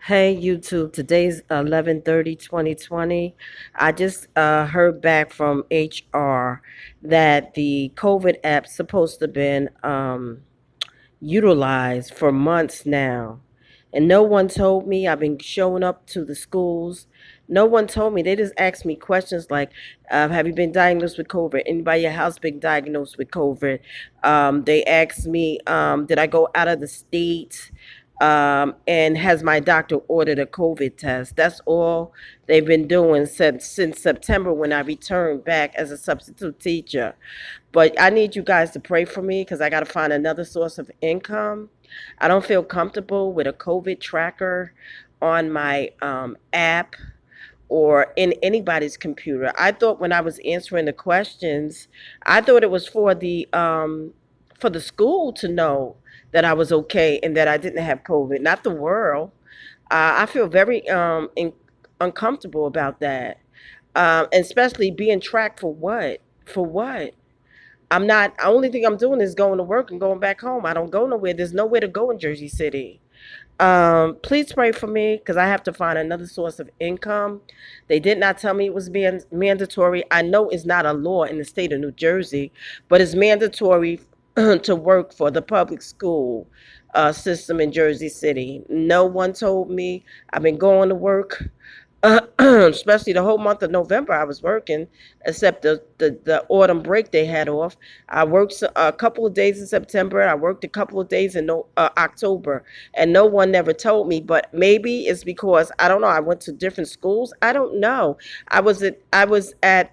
Hey YouTube, today's 11/30/2020. I just heard back from HR that the COVID app's supposed to have been utilized for months now. And no one told me. I've been showing up to the schools. No one told me. They just asked me questions like, have you been diagnosed with COVID? Anybody in your house been diagnosed with COVID? They asked me, did I go out of the state? And has my doctor ordered a COVID test? That's all they've been doing since September when I returned back as a substitute teacher. But I need you guys to pray for me because I got to find another source of income. I don't feel comfortable with a COVID tracker on my app or in anybody's computer. I thought when I was answering the questions, I thought it was for the school to know that I was okay and that I didn't have COVID, not the world. I feel very uncomfortable about that, especially being tracked for what? For what? I'm not. The only thing I'm doing is going to work and going back home. I don't go nowhere. There's nowhere to go in Jersey City. Please pray for me because I have to find another source of income. They did not tell me it was being mandatory. I know it's not a law in the state of New Jersey, but it's mandatory to work for the public school system in Jersey City. No one told me. I've been going to work. Especially the whole month of November, I was working, except the autumn break they had off. I worked a couple of days in September. I worked a couple of days in October, and no one never told me. But maybe it's because I don't know. I went to different schools. I don't know. I was at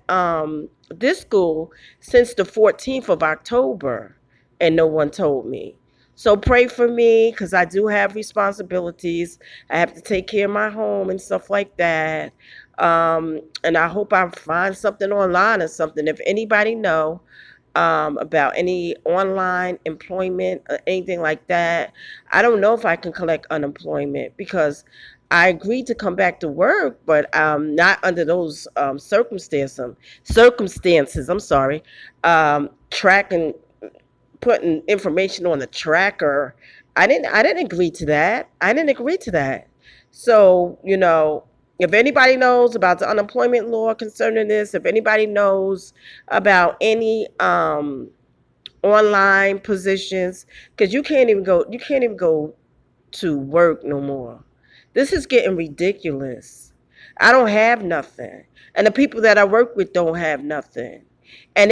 this school since the 14th of October, and no one told me. So pray for me because I do have responsibilities. I have to take care of my home and stuff like that. And I hope I find something online or something. If anybody know about any online employment or anything like that, I don't know if I can collect unemployment because I agreed to come back to work, but not under those circumstances. I'm sorry. Tracking putting information on the tracker. I didn't agree to that. I didn't agree to that. So, if anybody knows about the unemployment law concerning this, if anybody knows about any online positions, because you can't even go to work no more. This is getting ridiculous. I don't have nothing. And the people that I work with don't have nothing. And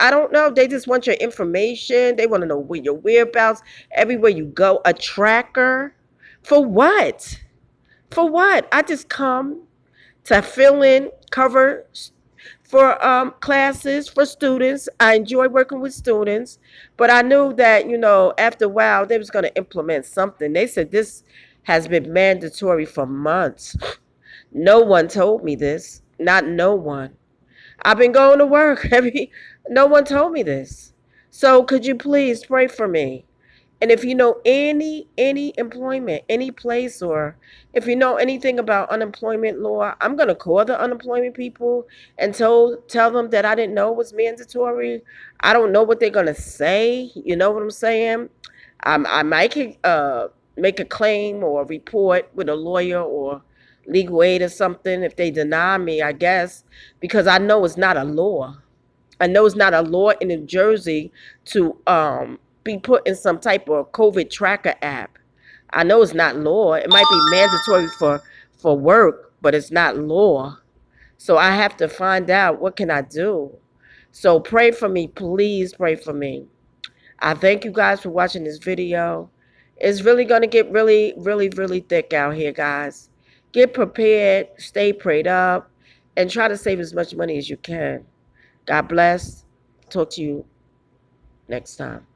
I don't know, they just want your information. They want to know where your whereabouts, everywhere you go. A tracker? For what? For what? I just come to fill in, cover for classes for students. I enjoy working with students, but I knew that after a while they was going to implement something. They said this has been mandatory for months. No one told me this. Not no one. I've been going to work every. No one told me this. So could you please pray for me? And if you know any employment, any place, or if you know anything about unemployment law, I'm gonna call the unemployment people and tell them that I didn't know it was mandatory. I don't know what they're gonna say. You know what I'm saying? I might make a claim or a report with a lawyer or legal aid or something if they deny me. I guess because I know it's not a law. I know it's not a law in New Jersey to be put in some type of COVID tracker app. I know it's not law. It might be mandatory for work, but it's not law. So I have to find out what can I do. So pray for me, please pray for me. I thank you guys for watching this video. It's really going to get really, really, really thick out here, guys. Get prepared, stay prayed up, and try to save as much money as you can. God bless. Talk to you next time.